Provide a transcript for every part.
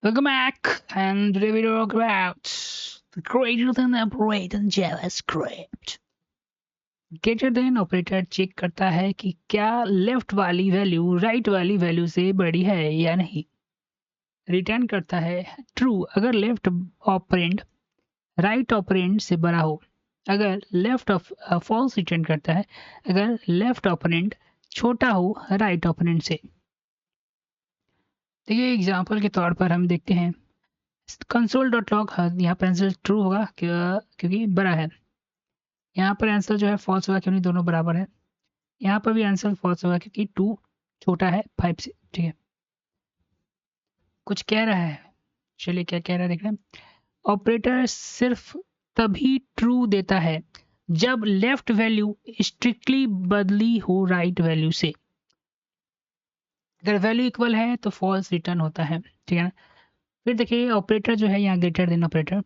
Welcome back, and today we talk about the greater than operator in JavaScript. Greater than operator check करता है कि क्या left वाली value right वाली value से बड़ी है या नहीं। रिटर्न करता है ट्रू अगर लेफ्ट ऑपरेंड राइट ऑपरेंड से बड़ा हो। अगर लेफ्ट ऑफ फॉल्स रिटर्न करता है अगर लेफ्ट ऑपरेंड छोटा हो राइट ऑपरेंड से। देखिए एग्जाम्पल के तौर पर हम देखते हैं कंसोल डॉट लॉग, यहाँ पर आंसर ट्रू होगा क्योंकि बड़ा है। यहाँ पर आंसर जो है फॉल्स होगा क्योंकि दोनों बराबर है। यहाँ पर भी आंसर फॉल्स होगा क्योंकि 2 छोटा है 5 से। ठीक है, कुछ कह रहा है, चलिए क्या कह रहा है देख रहे हैं। ऑपरेटर सिर्फ तभी ट्रू देता है जब लेफ्ट वैल्यू स्ट्रिक्टली बदली हो राइट वैल्यू से। अगर वैल्यू इक्वल है तो फॉल्स रिटर्न होता है। ठीक है ना। फिर देखिए ऑपरेटर जो है यहाँ ग्रेटर देन ऑपरेटर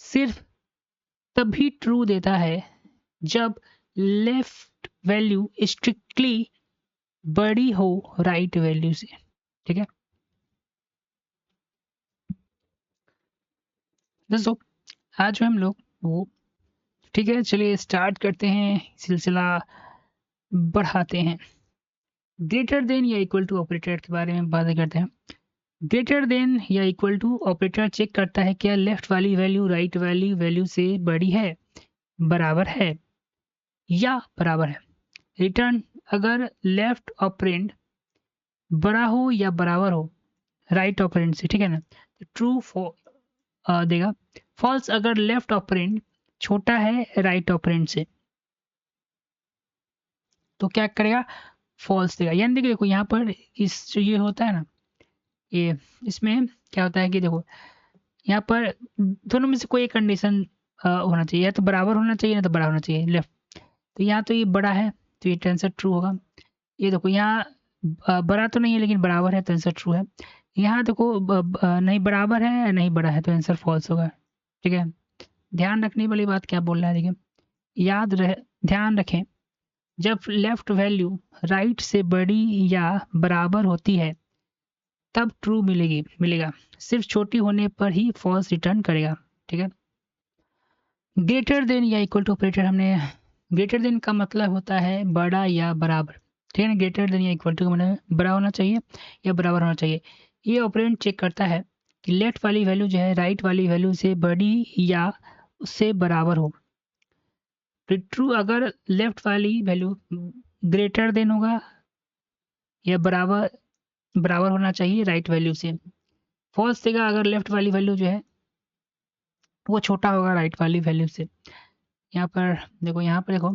सिर्फ तभी ट्रू देता है जब लेफ्ट वैल्यू स्ट्रिक्टली बड़ी हो राइट वैल्यू से। ठीक है दोस्तों, आज जो हम लोग वो ठीक है, चलिए स्टार्ट करते हैं, सिलसिला बढ़ाते हैं। ग्रेटर देन या इक्वल टू ऑपरेटर के बारे में बात करते हैं। ग्रेटर देन या इक्वल टू ऑपरेटर चेक करता है क्या लेफ्ट वाली वैल्यू राइट वाली वैल्यू से बड़ी है, बराबर है या बराबर है। रिटर्न अगर लेफ्ट ऑपरेंड बड़ा हो या बराबर हो राइट ऑपरेंड से। ठीक है ना, तो ट्रू देगा। फॉल्स अगर लेफ्ट ऑपरेंड छोटा है राइट ऑपरेंड से तो क्या करेगा, फॉल्स देगा। यानी देखिए देखो यहाँ पर इस जो ये होता है ना, ये इसमें क्या होता है कि देखो यहाँ पर दोनों में से कोई एक कंडीशन होना चाहिए, या तो बराबर होना चाहिए ना तो बड़ा होना चाहिए लेफ्ट। तो यहाँ तो ये बड़ा है तो ये आंसर ट्रू होगा। ये देखो यहाँ बड़ा तो नहीं है लेकिन बराबर है तो आंसर ट्रू है। यहाँ देखो नहीं बराबर है नहीं बड़ा है तो आंसर फॉल्स होगा। ठीक है, ध्यान रखने वाली बात क्या बोल रहा है देखिए, याद रहे, ध्यान रखें, जब लेफ्ट वैल्यू राइट से बड़ी या बराबर होती है तब ट्रू मिलेगा। सिर्फ छोटी होने पर ही फॉल्स रिटर्न करेगा। ठीक है, ग्रेटर देन या इक्वल टू ऑपरेटर हमने, ग्रेटर देन का मतलब होता है बड़ा या बराबर। ठीक है ना, ग्रेटर देन या इक्वल टू का मतलब बड़ा होना चाहिए या बराबर होना चाहिए। ये ऑपरेंड चेक करता है कि लेफ्ट वाली वैल्यू जो है राइट वाली वैल्यू से बड़ी या उससे बराबर हो। ट्रू अगर लेफ्ट वाली वैल्यू ग्रेटर देन होगा या बराबर बराबर होना चाहिए राइट वैल्यू से। फॉल्स देगा अगर लेफ्ट वाली वैल्यू जो है वो छोटा होगा राइट वाली वैल्यू से। यहाँ पर देखो, यहाँ पर देखो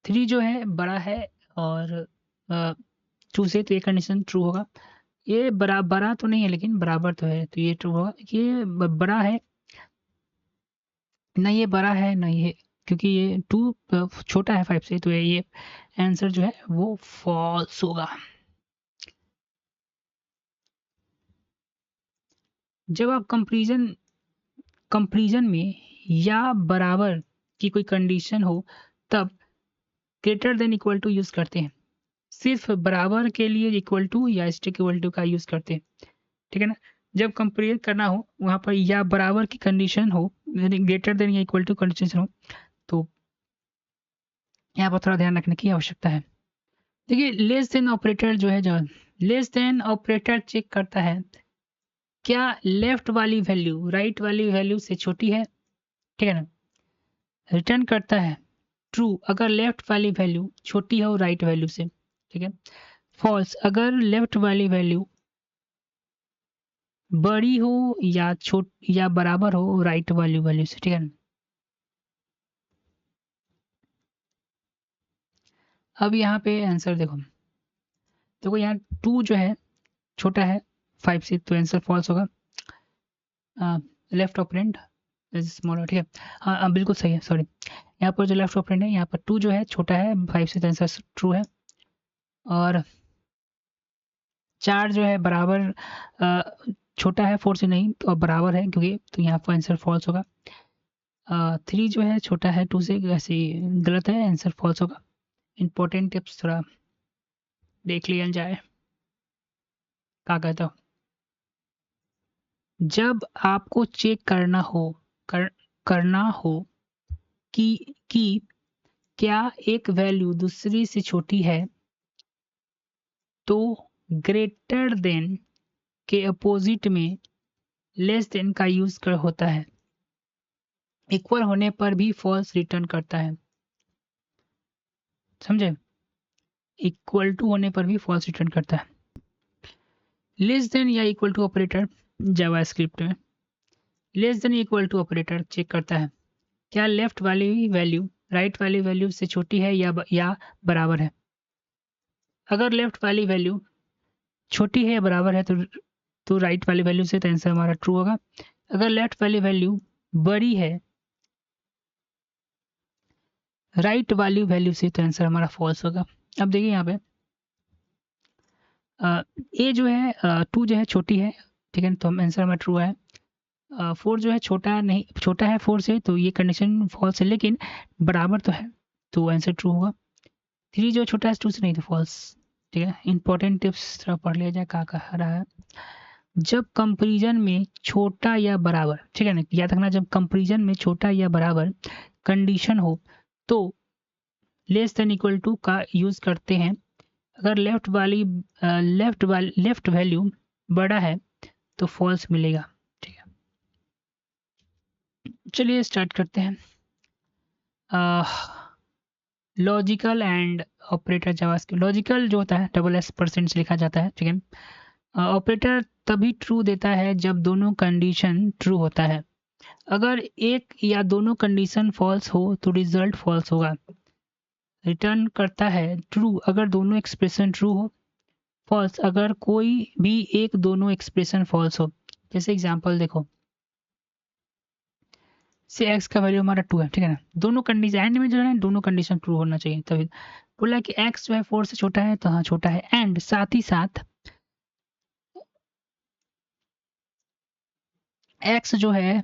3 जो है बड़ा है और 2 से, तो ये कंडीशन ट्रू होगा। ये बड़ा तो नहीं है लेकिन बराबर तो है तो ये ट्रू होगा। ये बड़ा है ना, ये बड़ा है ना ये, क्योंकि ये 2 छोटा है 5 से, तो ये आंसर जो है वो फॉल्स होगा। जब आप कंपैरिजन में या बराबर की कोई कंडीशन हो तब greater than equal to use करते हैं। सिर्फ बराबर के लिए इक्वल टू या इक्वल टू का यूज करते हैं। ठीक है ना, जब कंपेयर करना हो वहां पर या बराबर की कंडीशन हो, यानी ग्रेटर देन या इक्वल टू कंडीशन हो, तो यहाँ पर थोड़ा ध्यान रखने की आवश्यकता है। देखिए लेस देन ऑपरेटर जो है, जो लेस देन ऑपरेटर चेक करता है क्या लेफ्ट वाली वैल्यू राइट वाली वैल्यू से छोटी है। ठीक है ना, रिटर्न करता है ट्रू अगर लेफ्ट वाली वैल्यू छोटी हो राइट वैल्यू से। ठीक है, फॉल्स अगर लेफ्ट वाली वैल्यू बड़ी हो या छोट या बराबर हो राइट वाली वैल्यू से। ठीक है ना, अब यहाँ पे आंसर देखो, देखो यहाँ 2 जो है छोटा है 5 से, तो आंसर फॉल्स होगा। Left operand is smaller. ठीक है, हाँ बिल्कुल सही है, सॉरी। यहाँ पर जो लेफ्ट ऑपरेंड है यहाँ पर 2 जो है छोटा है 5 से, तो आंसर ट्रू है। और 4 जो है बराबर छोटा है 4 से नहीं तो बराबर है क्योंकि, तो यहाँ पर आंसर फॉल्स होगा। 3 जो है छोटा है 2 से, ऐसे गलत है, आंसर फॉल्स होगा। इंपॉर्टेंट टिप्स थोड़ा देख लिया जाए, क्या कहता हो। जब आपको चेक करना हो कि क्या एक वैल्यू दूसरी से छोटी है, तो ग्रेटर देन के अपोजिट में लेस देन का यूज कर होता है। इक्वल होने पर भी फॉल्स रिटर्न करता है, समझे? इक्वल टू होने पर भी फॉल्स रिटर्न करता है। लेस देन या इक्वल टू ऑपरेटर जावास्क्रिप्ट में less than equal to operator check करता है क्या लेफ्ट वाली वैल्यू राइट वाली वैल्यू से छोटी है या बराबर है। अगर लेफ्ट वाली वैल्यू छोटी है या बराबर है तो राइट वाली वैल्यू से तो आंसर हमारा ट्रू होगा। अगर लेफ्ट वाली वैल्यू बड़ी है राइट वाली वैल्यू से तो आंसर हमारा फॉल्स होगा। अब देखिए यहाँ पे ए जो है 2 जो है छोटी है, ठीक है, तो आंसर हमारा ट्रू है। 4 जो है छोटा है 4 से, तो ये कंडीशन फॉल्स है, लेकिन बराबर तो है तो आंसर ट्रू होगा। 3 जो छोटा है 2 से नहीं तो फॉल्स। ठीक है, इंपॉर्टेंट टिप्स थोड़ा पढ़ लिया जाए क्या कह रहा है। जब कंपैरिजन में छोटा या बराबर, ठीक है ना, याद रखना, जब कंपैरिजन में छोटा या बराबर कंडीशन हो तो लेस देन इक्वल टू का यूज करते हैं। अगर लेफ्ट वैल्यू बड़ा है तो फॉल्स मिलेगा। ठीक है, चलिए स्टार्ट करते हैं। Logical and operator JavaScript. Logical जो होता है SS% से लिखा जाता है, ठीक है। ऑपरेटर तभी ट्रू देता है जब दोनों कंडीशन ट्रू होता है। अगर एक या दोनों कंडीशन फॉल्स हो तो रिजल्ट फॉल्स होगा। रिटर्न करता है ट्रू अगर दोनों एक्सप्रेशन ट्रू हो, फॉल्स अगर कोई भी एक दोनों एक्सप्रेशन फॉल्स हो। जैसे एग्जांपल देखो, से x का वैल्यू हमारा 2 है, ठीक है ना, दोनों कंडीशन एंड में जो है दोनों कंडीशन ट्रू होना चाहिए। तभी बोला कि x जो है 4 से छोटा है, तो हाँ छोटा है, एंड साथ ही साथ x जो है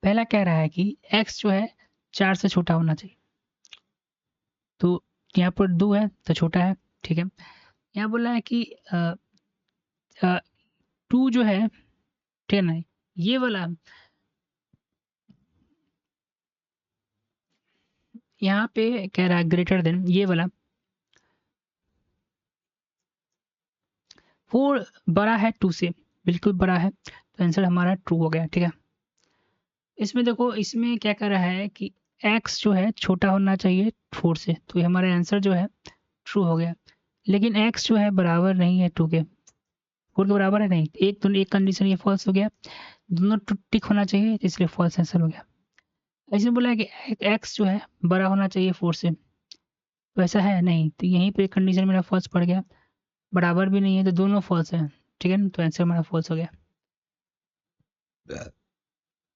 पहला कह रहा है कि x जो है 4 से छोटा होना चाहिए, तो यहाँ पर 2 है तो छोटा है, ठीक है। यहाँ बोला है कि 2 जो है, ठीक है ना, ये वाला यहाँ पे कह रहा है ग्रेटर देन, ये वाला 4 बड़ा है 2 से, बिल्कुल बड़ा है, तो आंसर हमारा ट्रू हो गया। ठीक है, इसमें देखो, इसमें क्या कर रहा है कि x जो है छोटा होना चाहिए 4 से, तो ये हमारा आंसर जो है ट्रू हो गया। लेकिन x जो है बराबर नहीं है 2 के, 4 के बराबर है नहीं, एक कंडीशन ये फॉल्स हो गया, दोनों टिक होना चाहिए, इसलिए फॉल्स आंसर हो गया। ऐसे बोला है कि x जो है बड़ा होना चाहिए 4 से, तो ऐसा है नहीं, तो यहीं पे कंडीशन मेरा फॉल्स पड़ गया। बराबर भी नहीं है तो दोनों फॉल्स है, ठीक है ना, तो आंसर हमारा फॉल्स हो गया।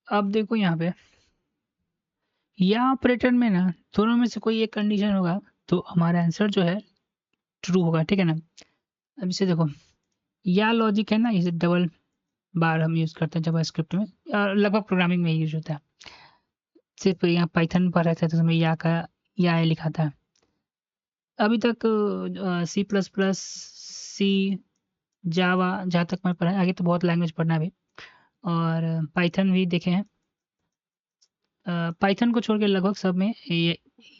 अब देखो यहाँ पे या ऑपरेटर में ना दोनों में से कोई एक कंडीशन होगा तो हमारा आंसर जो है ट्रू होगा, ठीक है ना। अब इसे देखो, या लॉजिक है ना, इसे डबल बार हम यूज करते हैं जावास्क्रिप्ट में, और लगभग प्रोग्रामिंग में यूज होता है। सिर्फ यहाँ पाइथन पर रहता है तो उसमें या लिखा था। अभी तक C++, जावा जहाँ तक मैं पढ़ा, आगे तो बहुत लैंग्वेज पढ़ना भी, और पाइथन भी देखे हैं। पाइथन को छोड़ के लगभग सब में ये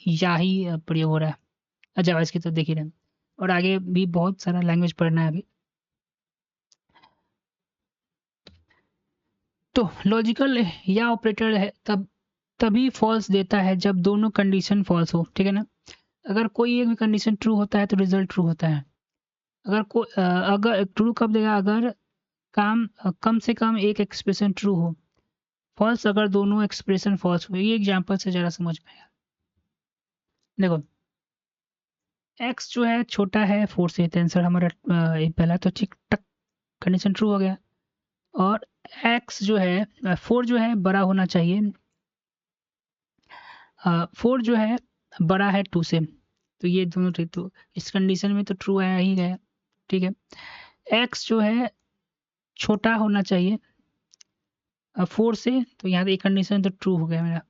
या ही प्रयोग हो रहा है। जावास्क्रिप्ट तो देख ही रहे हैं, और आगे भी बहुत सारा लैंग्वेज पढ़ना है अभी। तो लॉजिकल या ऑपरेटर है तभी फॉल्स देता है जब दोनों कंडीशन फॉल्स हो, ठीक है ना। अगर कोई एक भी कंडीशन ट्रू होता है तो रिजल्ट ट्रू होता है। अगर ट्रू कब देगा, अगर कम से कम एक एक्सप्रेशन ट्रू हो, फॉल्स अगर दोनों एक्सप्रेशन फॉल्स हो। ये एग्जांपल से जरा समझ में आया। देखो, x जो है छोटा है 4 से, तो आंसर हमारा पहला तो ठीक टक कंडीशन ट्रू हो गया। और x जो है 4 जो है बड़ा होना चाहिए, 4 जो है बड़ा है 2 से, तो ये दोनों ठीक, तो इस कंडीशन में तो ट्रू आया ही गया, ठीक है। x जो है छोटा होना चाहिए 4 से, तो यहाँ एक कंडीशन तो ट्रू हो गया मेरा।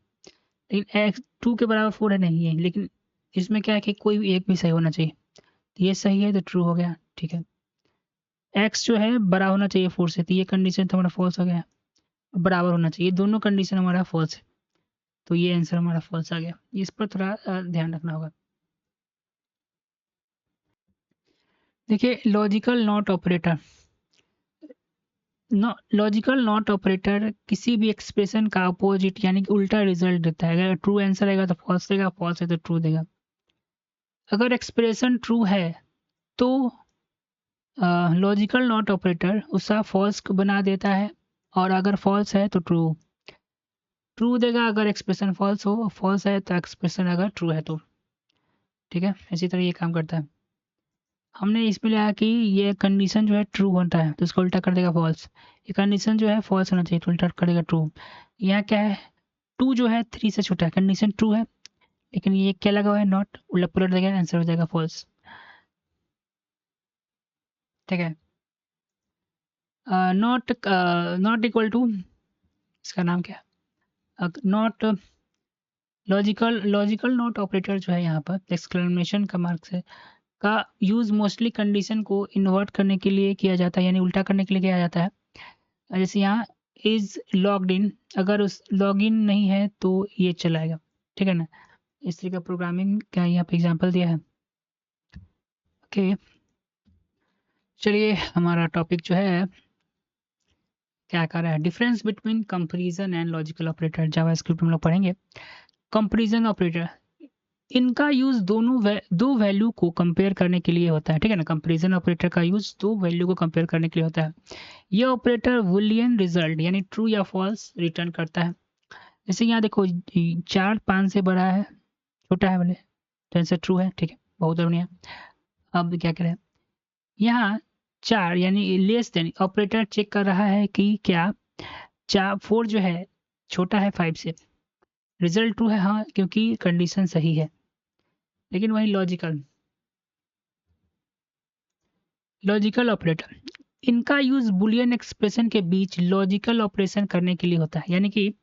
लेकिन x 2 के बराबर 4 है नहीं है, लेकिन इसमें क्या है कि कोई भी एक भी सही होना चाहिए, ये सही है तो ट्रू हो गया, ठीक है। x जो है बड़ा होना चाहिए 4 से, तो ये कंडीशन तो हमारा फॉल्स हो गया। बराबर होना चाहिए, दोनों कंडीशन हमारा फॉल्स है, तो ये आंसर हमारा फॉल्स आ गया। इस पर थोड़ा ध्यान रखना होगा। देखिए logical not operator, logical not operator किसी भी एक्सप्रेशन का अपोजिट यानी कि उल्टा रिजल्ट देता है। अगर ट्रू आंसर आएगा तो फॉल्स देगा, फॉल्स है तो ट्रू देगा। अगर एक्सप्रेशन ट्रू है तो लॉजिकल नॉट ऑपरेटर उसका फॉल्स बना देता है, और अगर फॉल्स है तो ट्रू ट्रू देगा। अगर एक्सप्रेशन फॉल्स हो, फॉल्स है तो एक्सप्रेशन अगर ट्रू है तो, ठीक है। इसी तरह ये काम करता है। हमने इसमें लिया कि ये कंडीशन जो है ट्रू होता है तो इसको उल्टा कर देगा फॉल्स। ये कंडीशन जो है फॉल्स होना चाहिए तो उल्टा कर देगा ट्रू। यहाँ क्या है, टू जो है 3 से छोटा है, कंडीशन ट्रू है, लेकिन ये क्या लगा हुआ है नॉट, उल्टा पलट देगा, आंसर हो जाएगा फॉल्स, ठीक है। नॉट नॉट इक्वल टू, इसका नाम क्या है, नॉट लॉजिकल नॉट ऑपरेटर जो है यहाँ पर एक्सक्लेमेशन का मार्क से का यूज मोस्टली कंडीशन को इन्वर्ट करने के लिए किया जाता है, यानी उल्टा करने के लिए किया जाता है। जैसे यहाँ इज लॉग्ड इन, अगर उस लॉग इन नहीं है तो ये चलाएगा, ठीक है ना। इस तरीके का प्रोग्रामिंग का यहाँ पे एग्जांपल दिया है। ओके, चलिए हमारा टॉपिक जो है क्या कर रहा है, difference between comparison and logical operator, JavaScript हम लोग पढ़ेंगे। कंपैरिजन ऑपरेटर, इनका यूज दो वैल्यू को कंपेयर करने के लिए होता है, ठीक है ना। कंपैरिजन ऑपरेटर का यूज दो वैल्यू को कंपेयर करने के लिए होता है। यह ऑपरेटर बूलियन रिजल्ट यानी ट्रू या फॉल्स रिटर्न करता है। जैसे यहाँ देखो 4 5 से बड़ा है, छोटा है बोले, तो आंसर ट्रू है, ठीक है, बहुत बढ़िया। अब क्या करें, यहाँ 4 यानी लेस देन, ऑपरेटर चेक कर रहा है कि क्या 4 जो है छोटा है 5 से। रिजल्ट ट्रू है हाँ, क्योंकि कंडीशन सही है। लेकिन वही लॉजिकल ऑपरेटर, इनका यूज बुलियन एक्सप्रेशन के बीच लॉजिकल ऑपरेशन करने के लिए होता है। यानी कि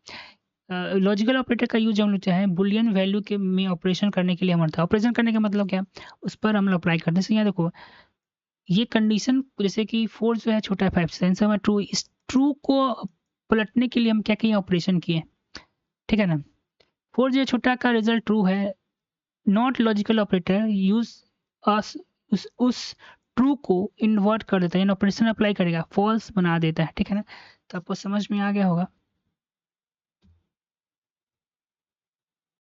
लॉजिकल ऑपरेटर का यूज हम लोग चाहे बुलियन वैल्यू के में ऑपरेशन करने के लिए हमारा था। ऑपरेशन करने का मतलब क्या, उस पर हम लोग अप्लाई करते हैं। यहाँ देखो ये कंडीशन जैसे कि 4 जो है छोटा है 5 से, आंसर हमारा ट्रू। इस ट्रू को पलटने के लिए हम क्या किए, ऑपरेशन किए, ठीक है ना। 4 जो है छोटा का रिजल्ट ट्रू है, नॉट लॉजिकल ऑपरेटर यूज अस उस ट्रू को इन्वर्ट कर देता है, यानी ऑपरेशन अप्लाई करेगा, फॉल्स बना देता है, ठीक है ना। तो आपको समझ में आ गया होगा।